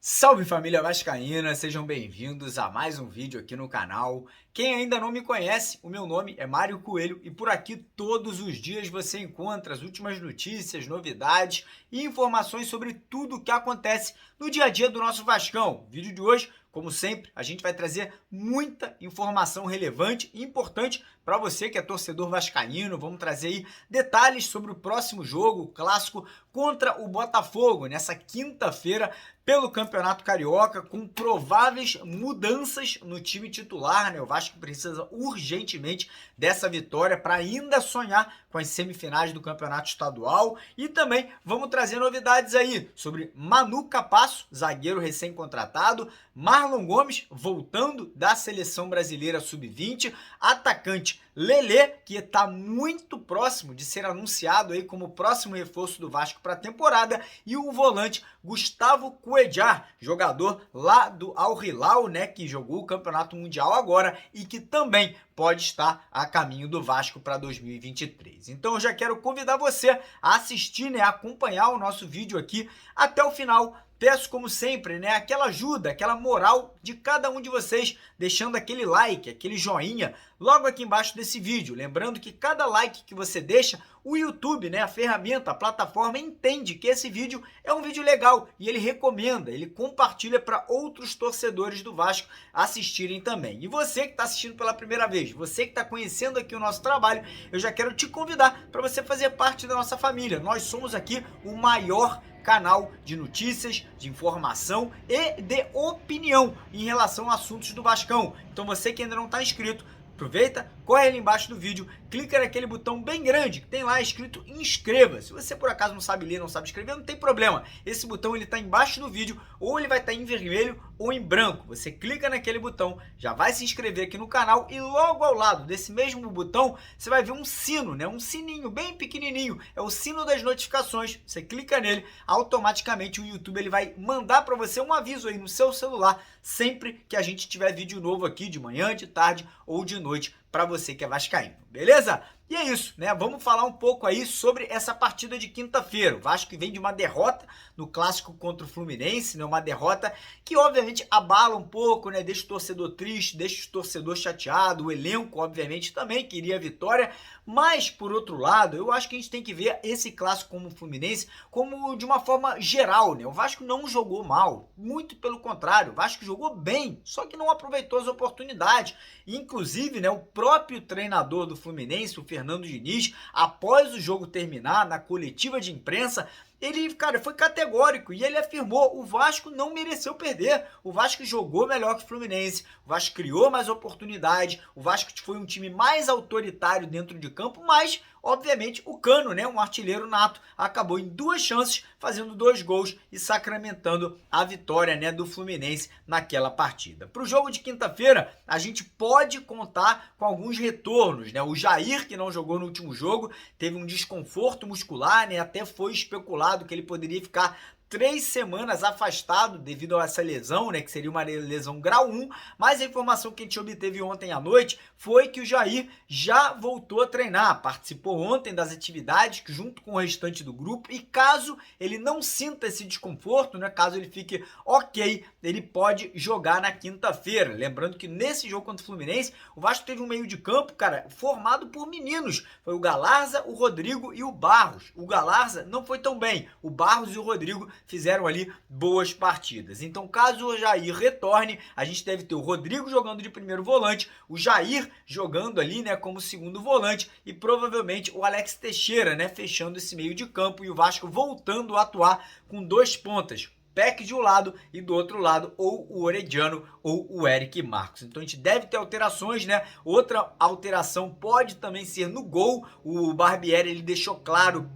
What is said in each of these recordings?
Salve família vascaína, sejam bem-vindos a mais um vídeo aqui no canal. Quem ainda não me conhece, o meu nome é Mário Coelho e por aqui todos os dias você encontra as últimas notícias, novidades e informações sobre tudo o que acontece no dia a dia do nosso Vascão. O vídeo de hoje, como sempre, a gente vai trazer muita informação relevante e importante para você que é torcedor vascaíno. Vamos trazer aí detalhes sobre o próximo jogo, o clássico contra o Botafogo, nessa quinta-feira pelo Campeonato Carioca, com prováveis mudanças no time titular, né? O Vasco precisa urgentemente dessa vitória para ainda sonhar com as semifinais do Campeonato Estadual. E também vamos trazer novidades aí sobre Manu Capasso, zagueiro recém-contratado, Marlon Gomes voltando da Seleção Brasileira Sub-20, atacante Lelê, que está muito próximo de ser anunciado aí como próximo reforço do Vasco para a temporada, e o volante Gustavo Cuéllar, jogador lá do Al Hilal, né, que jogou o Campeonato Mundial agora e que também pode estar a caminho do Vasco para 2023. Então eu já quero convidar você a assistir, né, a acompanhar o nosso vídeo aqui até o final. Peço, como sempre, né, aquela ajuda, aquela moral de cada um de vocês, deixando aquele like, aquele joinha logo aqui embaixo desse vídeo. Lembrando que cada like que você deixa, o YouTube, né, a ferramenta, a plataforma, entende que esse vídeo é um vídeo legal e ele recomenda, ele compartilha para outros torcedores do Vasco assistirem também. E você que está assistindo pela primeira vez, você que está conhecendo aqui o nosso trabalho, eu já quero te convidar para você fazer parte da nossa família. Nós somos aqui o maior canal de notícias, de informação e de opinião em relação a assuntos do Vascão. Então você que ainda não está inscrito, aproveita, corre ali embaixo do vídeo, clica naquele botão bem grande que tem lá escrito inscreva. Se você por acaso não sabe ler, não sabe escrever, não tem problema. Esse botão ele está embaixo do vídeo, ou ele vai estar em vermelho ou em branco. Você clica naquele botão, já vai se inscrever aqui no canal e logo ao lado desse mesmo botão você vai ver um sino, né? Um sininho bem pequenininho, é o sino das notificações. Você clica nele, automaticamente o YouTube ele vai mandar para você um aviso aí no seu celular sempre que a gente tiver vídeo novo aqui de manhã, de tarde ou de noite para você que é vascaíno, beleza? E é isso, né? Vamos falar um pouco aí sobre essa partida de quinta-feira. O Vasco vem de uma derrota no clássico contra o Fluminense, né? Uma derrota que obviamente abala um pouco, né? Deixa o torcedor triste, deixa o torcedor chateado, o elenco obviamente também queria a vitória, mas por outro lado, eu acho que a gente tem que ver esse clássico como o Fluminense como de uma forma geral, né? O Vasco não jogou mal, muito pelo contrário, o Vasco jogou bem, só que não aproveitou as oportunidades. Inclusive, né, o próprio treinador do Fluminense, o Fernando Diniz, após o jogo terminar, na coletiva de imprensa, ele, cara, foi categórico e ele afirmou: o Vasco não mereceu perder, o Vasco jogou melhor que o Fluminense, o Vasco criou mais oportunidade, o Vasco foi um time mais autoritário dentro de campo, mas obviamente o Cano, né, um artilheiro nato, acabou em 2 chances fazendo 2 gols e sacramentando a vitória, né, do Fluminense naquela partida. Para o jogo de quinta-feira, a gente pode contar com alguns retornos, né? O Jair, que não jogou no último jogo, teve um desconforto muscular, né? Até foi especulado que ele poderia ficar 3 semanas afastado devido a essa lesão, né, que seria uma lesão grau 1, mas a informação que a gente obteve ontem à noite foi que o Jair já voltou a treinar, participou ontem das atividades junto com o restante do grupo e caso ele não sinta esse desconforto, né, caso ele fique ok, ele pode jogar na quinta-feira. Lembrando que nesse jogo contra o Fluminense, o Vasco teve um meio de campo, cara, formado por meninos, foi o Galarza, o Rodrigo e o Barros. O Galarza não foi tão bem, o Barros e o Rodrigo fizeram ali boas partidas. Então, caso o Jair retorne, a gente deve ter o Rodrigo jogando de primeiro volante, o Jair jogando ali, né, como segundo volante e provavelmente o Alex Teixeira, né, fechando esse meio de campo e o Vasco voltando a atuar com 2 pontas. Peck de um lado e do outro lado ou o Orediano ou o Eric Marcos. Então a gente deve ter alterações, né? Outra alteração pode também ser no gol. O Barbieri ele deixou claro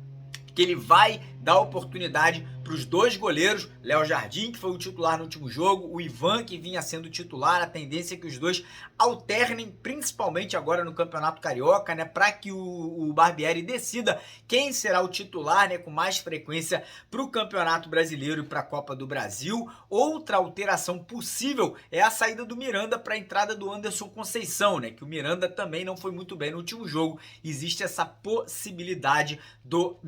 que ele vai dar oportunidade para os dois goleiros, Léo Jardim, que foi o titular no último jogo, o Ivan, que vinha sendo titular. A tendência é que os dois alternem, principalmente agora no Campeonato Carioca, né, para que o Barbieri decida quem será o titular, né, com mais frequência para o Campeonato Brasileiro e para a Copa do Brasil. Outra alteração possível é a saída do Miranda para a entrada do Anderson Conceição, né, que o Miranda também não foi muito bem no último jogo. Existe essa possibilidade do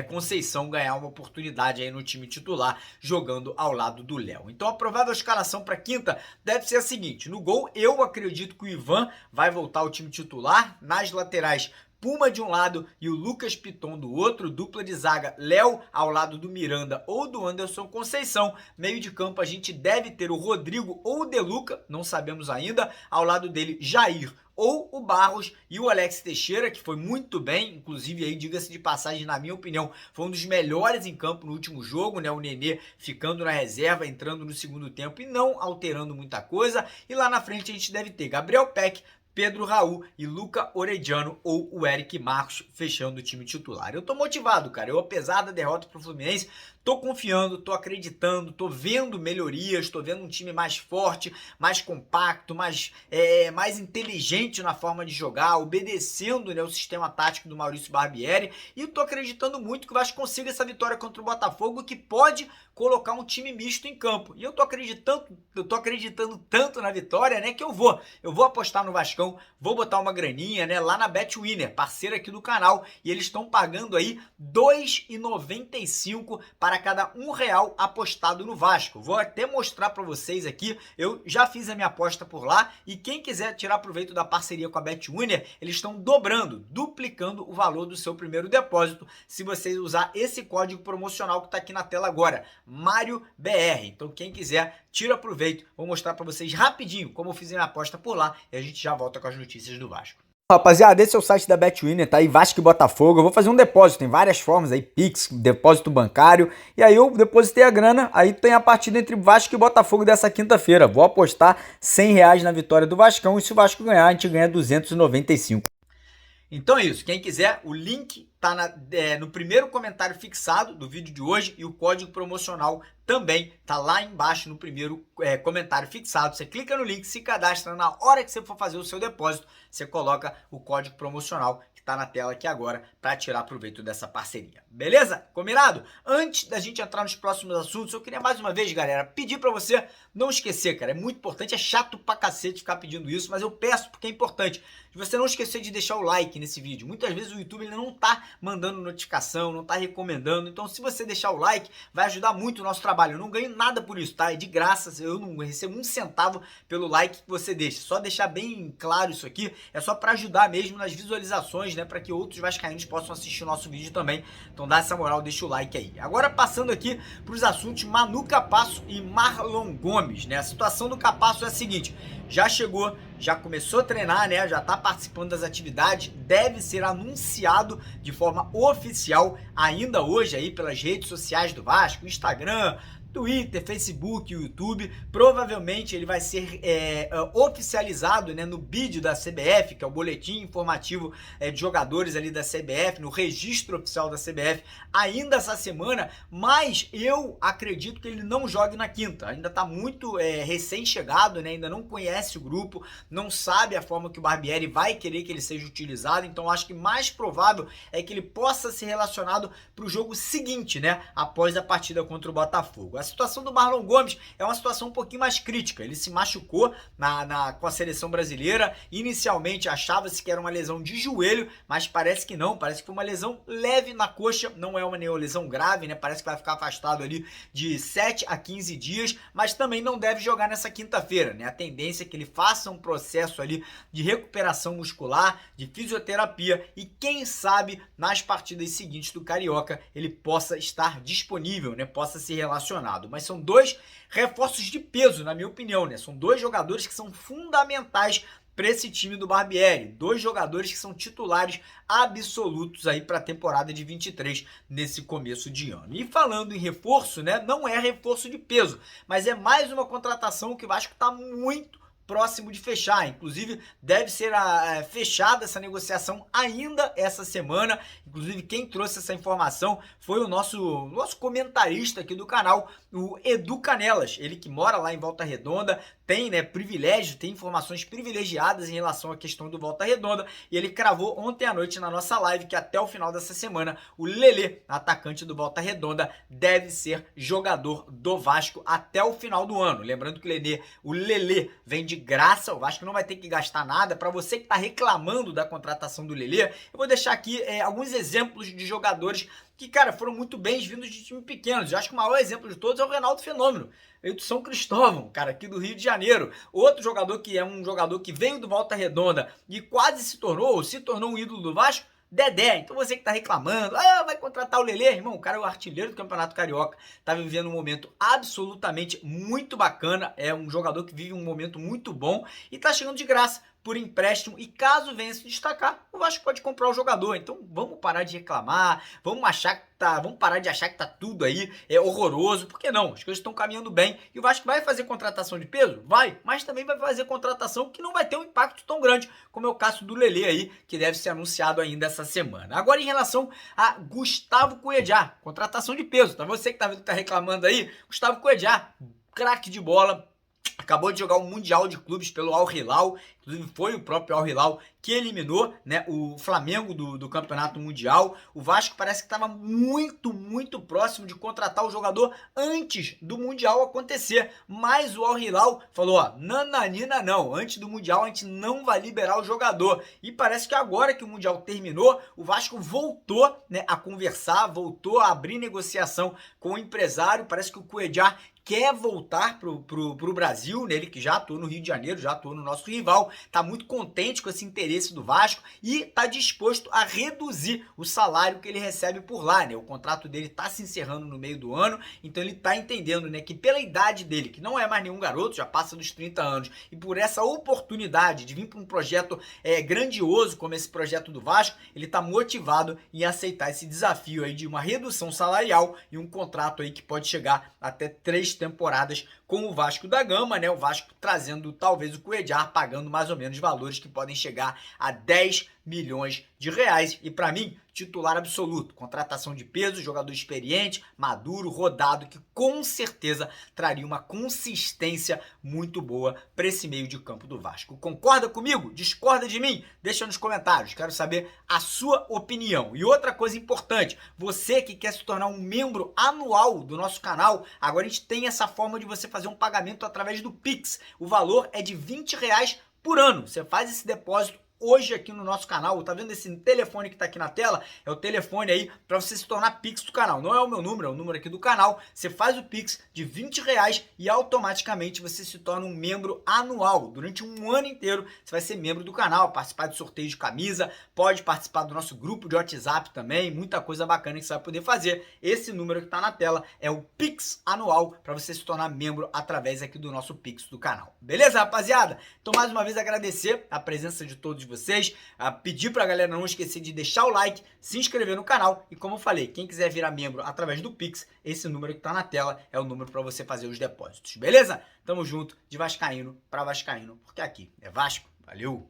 Conceição ganhar uma oportunidade aí no time titular, jogando ao lado do Léo. Então a provável escalação para quinta deve ser a seguinte: no gol, eu acredito que o Ivan vai voltar ao time titular. Nas laterais, Puma de um lado e o Lucas Piton do outro, dupla de zaga, Léo ao lado do Miranda ou do Anderson Conceição. Meio de campo a gente deve ter o Rodrigo ou o De Luca, não sabemos ainda, ao lado dele Jair ou o Barros e o Alex Teixeira, que foi muito bem, inclusive aí, diga-se de passagem, na minha opinião, foi um dos melhores em campo no último jogo, né? O Nenê ficando na reserva, entrando no segundo tempo e não alterando muita coisa. E lá na frente a gente deve ter Gabriel Peck, Pedro Raul e Luca Orediano ou o Eric Marcos fechando o time titular. Eu tô motivado, cara. Eu, apesar da derrota pro Fluminense, tô confiando, tô acreditando, tô vendo melhorias, tô vendo um time mais forte, mais compacto, mais inteligente na forma de jogar, obedecendo, né, o sistema tático do Maurício Barbieri, e tô acreditando muito que o Vasco consiga essa vitória contra o Botafogo, que pode colocar um time misto em campo. E eu tô acreditando tanto na vitória, né, que eu vou apostar no Vascão, vou botar uma graninha, né, lá na BetWinner, parceira aqui do canal, e eles estão pagando aí R$ 2,95 para cada R$ 1 apostado no Vasco. Vou até mostrar para vocês aqui, eu já fiz a minha aposta por lá, e quem quiser tirar proveito da parceria com a BetWinner, eles estão duplicando o valor do seu primeiro depósito, se você usar esse código promocional que está aqui na tela agora, MárioBR. Então quem quiser, tira proveito. Vou mostrar para vocês rapidinho como eu fiz a minha aposta por lá, e a gente já volta com as notícias do Vasco. Rapaziada, esse é o site da BetWinner, tá aí, Vasco e Botafogo. Eu vou fazer um depósito, tem várias formas aí, Pix, depósito bancário, e aí eu depositei a grana, aí tem a partida entre Vasco e Botafogo dessa quinta-feira. Vou apostar R$ 100 na vitória do Vascão, e se o Vasco ganhar, a gente ganha 295. Então é isso, quem quiser, o link tá no primeiro comentário fixado do vídeo de hoje, e o código promocional também tá lá embaixo no primeiro comentário fixado. Você clica no link, se cadastra, na hora que você for fazer o seu depósito, você coloca o código promocional que tá na tela aqui agora para tirar proveito dessa parceria. Beleza? Combinado? Antes da gente entrar nos próximos assuntos, eu queria mais uma vez, galera, pedir para você não esquecer, cara, é muito importante, é chato pra cacete ficar pedindo isso, mas eu peço porque é importante, de você não esquecer de deixar o like nesse vídeo. Muitas vezes o YouTube ele não tá mandando notificação, não tá recomendando, então se você deixar o like, vai ajudar muito o nosso trabalho. Eu não ganho nada por isso, tá? É de graça, eu não recebo um centavo pelo like que você deixa. Só deixar bem claro isso aqui, é só para ajudar mesmo nas visualizações, né? Para que outros vascaínos possam assistir o nosso vídeo também. Então dá essa moral, deixa o like aí. Agora passando aqui para os assuntos Manu Capasso e Marlon Gomes, né? A situação do Capasso é a seguinte: já chegou, já começou a treinar, né? Já tá participando das atividades, deve ser anunciado de forma oficial ainda hoje aí pelas redes sociais do Vasco, Instagram, Twitter, Facebook, YouTube. Provavelmente ele vai ser oficializado, né, no BID da CBF, que é o Boletim Informativo de Jogadores ali da CBF, no registro oficial da CBF, ainda essa semana, mas eu acredito que ele não jogue na quinta. Ainda está muito recém-chegado, né, ainda não conhece o grupo, não sabe a forma que o Barbieri vai querer que ele seja utilizado, então acho que mais provável é que ele possa ser relacionado para o jogo seguinte, né, após a partida contra o Botafogo. A situação do Marlon Gomes é uma situação um pouquinho mais crítica. Ele se machucou com a seleção brasileira. Inicialmente achava-se que era uma lesão de joelho, mas parece que não. Parece que foi uma lesão leve na coxa. Não é uma lesão grave, né? Parece que vai ficar afastado ali de 7 a 15 dias, mas também não deve jogar nessa quinta-feira, né? A tendência é que ele faça um processo ali de recuperação muscular, de fisioterapia, e quem sabe nas partidas seguintes do Carioca ele possa estar disponível, né? Possa ser relacionado. Mas são dois reforços de peso, na minha opinião, né? São dois jogadores que são fundamentais para esse time do Barbieri. Dois jogadores que são titulares absolutos aí para a temporada de 23 nesse começo de ano. E falando em reforço, né? Não é reforço de peso, mas é mais uma contratação que o Vasco está muito próximo de fechar. Inclusive, deve ser fechada essa negociação ainda essa semana. Inclusive, quem trouxe essa informação foi o nosso comentarista aqui do canal, o Edu Canelas. Ele que mora lá em Volta Redonda, tem, né, privilégio, tem informações privilegiadas em relação à questão do Volta Redonda, e ele cravou ontem à noite na nossa live que até o final dessa semana o Lelê, atacante do Volta Redonda, deve ser jogador do Vasco até o final do ano. Lembrando que o Lelê vem de graça, o Vasco não vai ter que gastar nada. Para você que está reclamando da contratação do Lelê, eu vou deixar aqui alguns exemplos de jogadores que, cara, foram muito bem-vindos de time pequenos. Eu acho que o maior exemplo de todos é o Reinaldo Fenômeno, veio do São Cristóvão, cara, aqui do Rio de Janeiro. Outro jogador que é um jogador que veio do Volta Redonda e quase se tornou um ídolo do Vasco, Dedé. Então você que tá reclamando, vai contratar o Lelê, irmão, o cara é o artilheiro do Campeonato Carioca, tá vivendo um momento absolutamente muito bacana, é um jogador que vive um momento muito bom e tá chegando de graça por empréstimo, e caso venha se destacar, o Vasco pode comprar o jogador. Então vamos parar de reclamar, vamos parar de achar que tá tudo aí horroroso, porque não, as coisas estão caminhando bem, e o Vasco vai fazer contratação de peso? Vai, mas também vai fazer contratação que não vai ter um impacto tão grande, como é o caso do Lelê aí, que deve ser anunciado ainda essa semana. Agora em relação a Gustavo Cuejá, contratação de peso, tá? Você que tá reclamando aí, Gustavo Cuejá, craque de bola, acabou de jogar o Mundial de Clubes pelo Al Hilal, inclusive foi o próprio Al Hilal que eliminou, né, o Flamengo do Campeonato Mundial. O Vasco parece que estava muito próximo de contratar o jogador antes do Mundial acontecer, mas o Al Hilal falou, nananina não, antes do Mundial a gente não vai liberar o jogador. E parece que agora que o Mundial terminou, o Vasco voltou, né, a conversar, voltou a abrir negociação com o empresário. Parece que o Cuejá quer voltar pro Brasil, né? Ele que já atuou no Rio de Janeiro, já atuou no nosso rival, tá muito contente com esse interesse do Vasco e tá disposto a reduzir o salário que ele recebe por lá, né? O contrato dele tá se encerrando no meio do ano, então ele tá entendendo, né, que pela idade dele, que não é mais nenhum garoto, já passa dos 30 anos, e por essa oportunidade de vir para um projeto grandioso como esse projeto do Vasco, ele tá motivado em aceitar esse desafio aí de uma redução salarial e um contrato aí que pode chegar até 3 temporadas com o Vasco da Gama, né? O Vasco trazendo talvez o Cuéllar, pagando mais ou menos valores que podem chegar a 10 milhões de reais. E para mim, titular absoluto, contratação de peso, jogador experiente, maduro, rodado, que com certeza traria uma consistência muito boa para esse meio de campo do Vasco. Concorda comigo? Discorda de mim? Deixa nos comentários, quero saber a sua opinião. E outra coisa importante, você que quer se tornar um membro anual do nosso canal, agora a gente tem essa forma de você fazer um pagamento através do Pix. O valor é de R$20 por ano. Você faz esse depósito hoje aqui no nosso canal, tá vendo esse telefone que tá aqui na tela? É o telefone aí para você se tornar Pix do canal. Não é o meu número, é o número aqui do canal. Você faz o Pix de R$20 e automaticamente você se torna um membro anual. Durante um ano inteiro você vai ser membro do canal, participar de sorteio de camisa, pode participar do nosso grupo de WhatsApp também, muita coisa bacana que você vai poder fazer. Esse número que tá na tela é o Pix anual para você se tornar membro através aqui do nosso Pix do canal. Beleza, rapaziada? Então, mais uma vez agradecer a presença de todos vocês, pedir pra galera não esquecer de deixar o like, se inscrever no canal e, como eu falei, quem quiser virar membro através do Pix, esse número que tá na tela é o número para você fazer os depósitos, beleza? Tamo junto, de vascaíno para vascaíno, porque aqui é Vasco. Valeu!